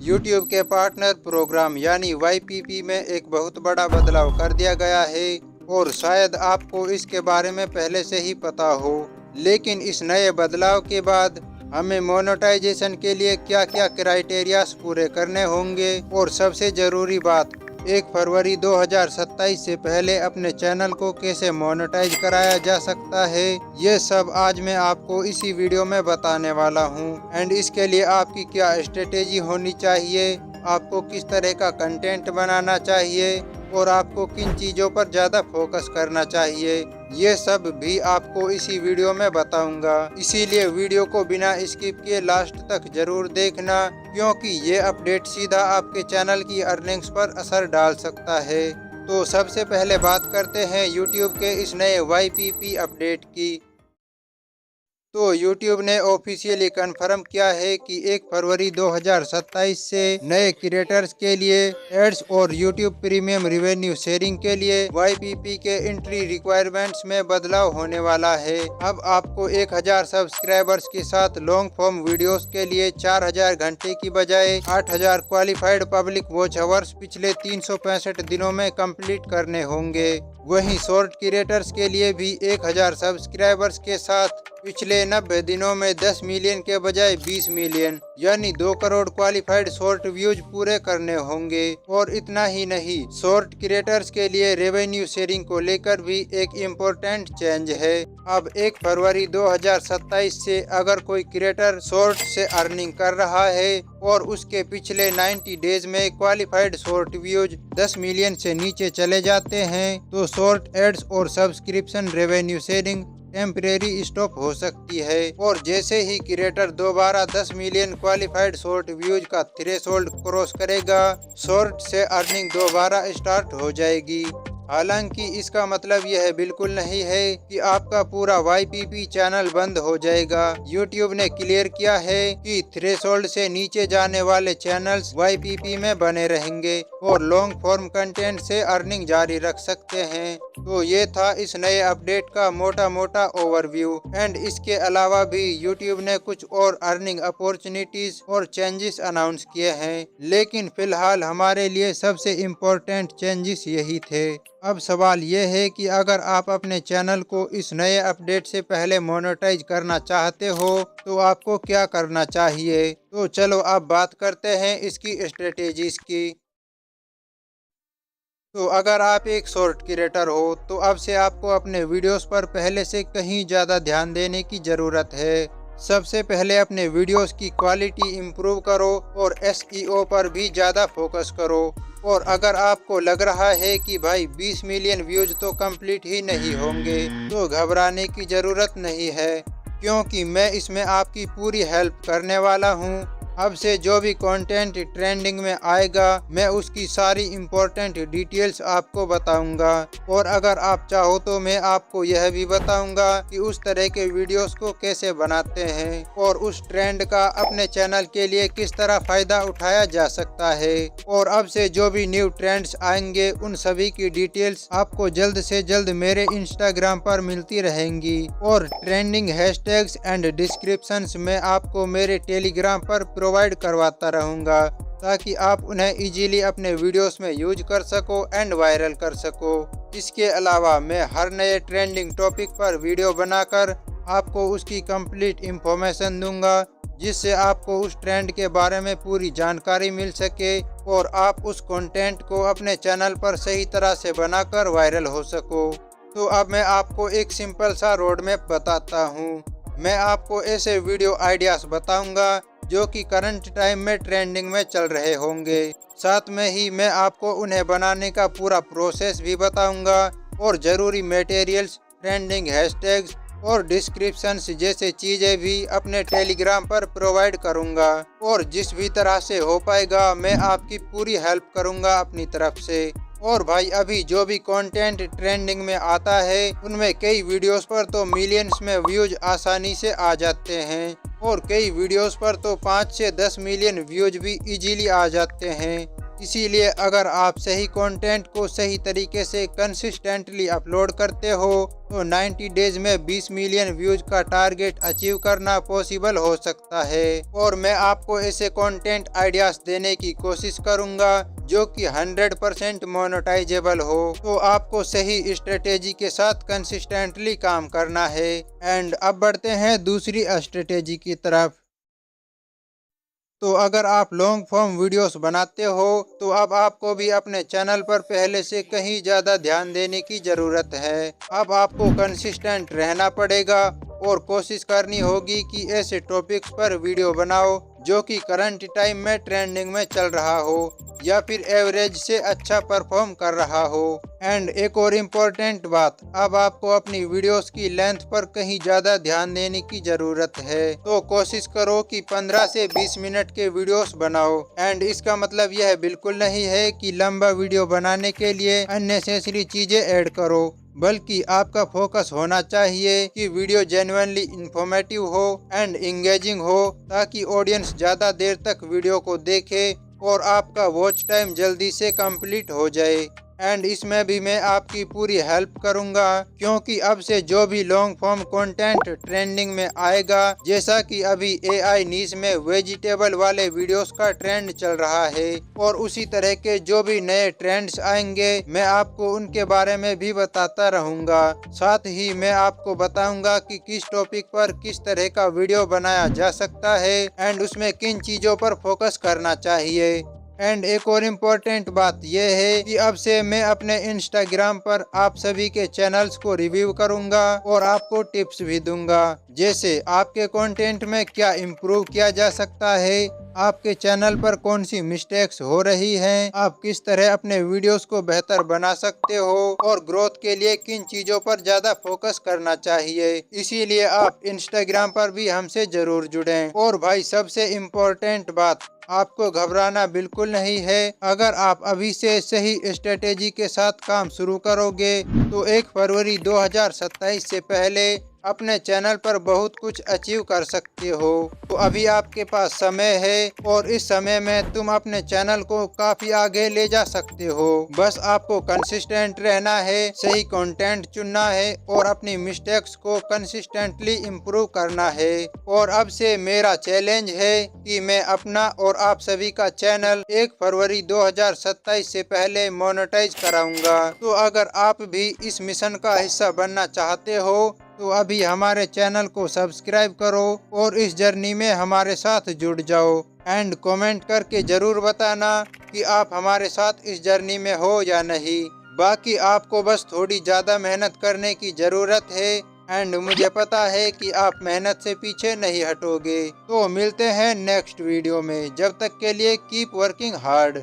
YouTube के partner programme यानी YPP में एक बहुत बड़ा बदलाव कर दिया गया है और शायद आपको इसके बारे में पहले से ही पता हो। लेकिन इस नए बदलाव के बाद हमें मोनेटाइजेशन के लिए क्या क्या क्राइटेरियाज पूरे करने होंगे और सबसे ज़रूरी बात 1 फरवरी 2027 से पहले अपने चैनल को कैसे मोनेटाइज कराया जा सकता है, ये सब आज मैं आपको इसी वीडियो में बताने वाला हूँ। एंड इसके लिए आपकी क्या स्ट्रेटेजी होनी चाहिए, आपको किस तरह का कंटेंट बनाना चाहिए और आपको किन चीज़ों पर ज़्यादा फोकस करना चाहिए, ये सब भी आपको इसी वीडियो में बताऊंगा। इसीलिए वीडियो को बिना स्किप किए लास्ट तक जरूर देखना, क्योंकि ये अपडेट सीधा आपके चैनल की अर्निंग्स पर असर डाल सकता है। तो सबसे पहले बात करते हैं YouTube के इस नए YPP अपडेट की। तो YouTube ने ऑफिशियली कंफर्म किया है कि 1 फरवरी 2027 से नए क्रिएटर्स के लिए एड्स और YouTube प्रीमियम रिवेन्यू शेयरिंग के लिए YPP के एंट्री रिक्वायरमेंट्स में बदलाव होने वाला है। अब आपको 1000 सब्सक्राइबर्स के साथ लॉन्ग फॉर्म वीडियोस के लिए 4000 घंटे की बजाय 8000 क्वालिफाइड पब्लिक वॉच आवर्स पिछले 365 दिनों में कंप्लीट करने होंगे। वहीं शॉर्ट क्रिएटर्स के लिए भी 1000 सब्सक्राइबर्स के साथ पिछले 90 दिनों में 10 मिलियन के बजाय 20 मिलियन यानी 2 करोड़ क्वालिफाइड शॉर्ट व्यूज पूरे करने होंगे। और इतना ही नहीं, शॉर्ट क्रिएटर्स के लिए रेवेन्यू शेयरिंग को लेकर भी एक इम्पोर्टेंट चेंज है। अब 1 फरवरी 2027 से अगर कोई क्रिएटर शॉर्ट से अर्निंग कर रहा है और उसके पिछले 90 डेज में क्वालिफाइड शॉर्ट व्यूज 10 मिलियन से नीचे चले जाते हैं तो शॉर्ट एड्स और subscription revenue sharing temporary stop हो सकती है। और जैसे ही क्रिएटर दोबारा 10 मिलियन क्वालिफाइड शॉर्ट व्यूज का थ्रेशोल्ड क्रॉस करेगा, शॉर्ट से अर्निंग दोबारा स्टार्ट हो जाएगी। हालांकि इसका मतलब यह बिल्कुल नहीं है कि आपका पूरा YPP चैनल बंद हो जाएगा। YouTube ने क्लियर किया है कि थ्रेशोल्ड से नीचे जाने वाले चैनल्स YPP में बने रहेंगे और लॉन्ग फॉर्म कंटेंट से अर्निंग जारी रख सकते हैं। तो ये था इस नए अपडेट का मोटा मोटा ओवरव्यू। एंड इसके अलावा भी YouTube ने कुछ और अर्निंग अपॉर्चुनिटीज और चेंजेस अनाउंस किए हैं, लेकिन फिलहाल हमारे लिए सबसे इम्पोर्टेंट चेंजेस यही थे। अब सवाल यह है कि अगर आप अपने चैनल को इस नए अपडेट से पहले मोनेटाइज करना चाहते हो तो आपको क्या करना चाहिए। तो चलो अब बात करते हैं इसकी स्ट्रेटेजीज की। तो अगर आप एक शॉर्ट क्रिएटर हो तो अब से आपको अपने वीडियोस पर पहले से कहीं ज़्यादा ध्यान देने की ज़रूरत है। सबसे पहले अपने वीडियोस की क्वालिटी इम्प्रूव करो और SEO पर भी ज़्यादा फोकस करो। और अगर आपको लग रहा है कि भाई 20 मिलियन व्यूज तो कंप्लीट ही नहीं होंगे तो घबराने की ज़रूरत नहीं है, क्योंकि मैं इसमें आपकी पूरी हेल्प करने वाला हूँ। अब से जो भी कंटेंट ट्रेंडिंग में आएगा मैं उसकी सारी इम्पोर्टेंट डिटेल्स आपको बताऊंगा। और अगर आप चाहो तो मैं आपको यह भी बताऊंगा कि उस तरह के वीडियोस को कैसे बनाते हैं और उस ट्रेंड का अपने चैनल के लिए किस तरह फ़ायदा उठाया जा सकता है। और अब से जो भी न्यू ट्रेंड्स आएंगे उन सभी की डिटेल्स आपको जल्द से जल्द मेरे इंस्टाग्राम पर मिलती रहेंगी। और ट्रेंडिंग हैशटैग्स एंड डिस्क्रिप्शंस में आपको मेरे टेलीग्राम पर प्रोवाइड करवाता रहूँगा, ताकि आप उन्हें इजीली अपने वीडियोस में यूज कर सको एंड वायरल कर सको। इसके अलावा मैं हर नए ट्रेंडिंग टॉपिक पर वीडियो बनाकर आपको उसकी कंप्लीट इंफॉर्मेशन दूंगा, जिससे आपको उस ट्रेंड के बारे में पूरी जानकारी मिल सके और आप उस कंटेंट को अपने चैनल पर सही तरह से बनाकर वायरल हो सको। तो अब मैं आपको एक सिंपल सा रोड मैप बताता हूँ। मैं आपको ऐसे वीडियो आइडियाज़ बताऊंगा जो कि करंट टाइम में ट्रेंडिंग में चल रहे होंगे। साथ में ही मैं आपको उन्हें बनाने का पूरा प्रोसेस भी बताऊंगा और ज़रूरी मटेरियल्स, ट्रेंडिंग हैशटैग्स और डिस्क्रिप्शंस जैसे चीज़ें भी अपने टेलीग्राम पर प्रोवाइड करूंगा। और जिस भी तरह से हो पाएगा मैं आपकी पूरी हेल्प करूंगा अपनी तरफ से। और भाई अभी जो भी कंटेंट ट्रेंडिंग में आता है उनमें कई वीडियोस पर तो मिलियंस में व्यूज आसानी से आ जाते हैं और कई वीडियोस पर तो 5 से 10 मिलियन व्यूज भी इजीली आ जाते हैं। इसीलिए अगर आप सही कंटेंट को सही तरीके से कंसिस्टेंटली अपलोड करते हो तो 90 डेज में 20 मिलियन व्यूज का टारगेट अचीव करना पॉसिबल हो सकता है। और मैं आपको ऐसे कंटेंट आइडियाज देने की कोशिश करूंगा जो कि 100% मोनेटाइजेबल हो। तो आपको सही स्ट्रेटेजी के साथ कंसिस्टेंटली काम करना है। एंड अब बढ़ते हैं दूसरी स्ट्रेटेजी की तरफ। तो अगर आप लॉन्ग फॉर्म वीडियोस बनाते हो तो अब आपको भी अपने चैनल पर पहले से कहीं ज़्यादा ध्यान देने की ज़रूरत है। अब आपको कंसिस्टेंट रहना पड़ेगा और कोशिश करनी होगी कि ऐसे टॉपिक्स पर वीडियो बनाओ जो कि करंट टाइम में ट्रेंडिंग में चल रहा हो या फिर एवरेज से अच्छा परफॉर्म कर रहा हो। एंड एक और इम्पोर्टेंट बात, अब आपको अपनी वीडियोस की लेंथ पर कहीं ज़्यादा ध्यान देने की ज़रूरत है। तो कोशिश करो कि 15 से 20 मिनट के वीडियोस बनाओ। एंड इसका मतलब यह बिल्कुल नहीं है कि लंबा वीडियो बनाने के लिए अननेसेसरी चीज़ें ऐड करो, बल्कि आपका फोकस होना चाहिए कि वीडियो जेन्युइनली इंफॉर्मेटिव हो एंड इंगेजिंग हो, ताकि ऑडियंस ज़्यादा देर तक वीडियो को देखे और आपका वॉच टाइम जल्दी से कंप्लीट हो जाए। एंड इसमें भी मैं आपकी पूरी हेल्प करूंगा, क्योंकि अब से जो भी लॉन्ग फॉर्म कंटेंट ट्रेंडिंग में आएगा, जैसा कि अभी एआई नीश में वेजिटेबल वाले वीडियोस का ट्रेंड चल रहा है, और उसी तरह के जो भी नए ट्रेंड्स आएंगे मैं आपको उनके बारे में भी बताता रहूंगा। साथ ही मैं आपको बताऊंगा कि किस टॉपिक पर किस तरह का वीडियो बनाया जा सकता है एंड उसमें किन चीजों पर फोकस करना चाहिए। एंड एक और इम्पोर्टेंट बात यह है कि अब से मैं अपने इंस्टाग्राम पर आप सभी के चैनल्स को रिव्यू करूंगा और आपको टिप्स भी दूंगा, जैसे आपके कंटेंट में क्या इम्प्रूव किया जा सकता है, आपके चैनल पर कौन सी मिस्टेक्स हो रही हैं, आप किस तरह अपने वीडियोस को बेहतर बना सकते हो और ग्रोथ के लिए किन चीज़ों पर ज़्यादा फोकस करना चाहिए। इसीलिए आप इंस्टाग्राम पर भी हमसे ज़रूर जुड़ें। और भाई सबसे इम्पोर्टेंट बात, आपको घबराना बिल्कुल नहीं है। अगर आप अभी से सही स्ट्रेटेजी के साथ काम शुरू करोगे तो 1 फरवरी 2027 से पहले अपने चैनल पर बहुत कुछ अचीव कर सकते हो। तो अभी आपके पास समय है और इस समय में तुम अपने चैनल को काफी आगे ले जा सकते हो। बस आपको कंसिस्टेंट रहना है, सही कंटेंट चुनना है और अपनी मिस्टेक्स को कंसिस्टेंटली इम्प्रूव करना है। और अब से मेरा चैलेंज है कि मैं अपना और आप सभी का चैनल 1 फरवरी 2027 से पहले मोनेटाइज कराऊंगा। तो अगर आप भी इस मिशन का हिस्सा बनना चाहते हो तो अभी हमारे चैनल को सब्सक्राइब करो और इस जर्नी में हमारे साथ जुड़ जाओ। एंड कमेंट करके जरूर बताना कि आप हमारे साथ इस जर्नी में हो या नहीं। बाकी आपको बस थोड़ी ज़्यादा मेहनत करने की ज़रूरत है एंड मुझे पता है कि आप मेहनत से पीछे नहीं हटोगे। तो मिलते हैं नेक्स्ट वीडियो में, जब तक के लिए कीप वर्किंग हार्ड।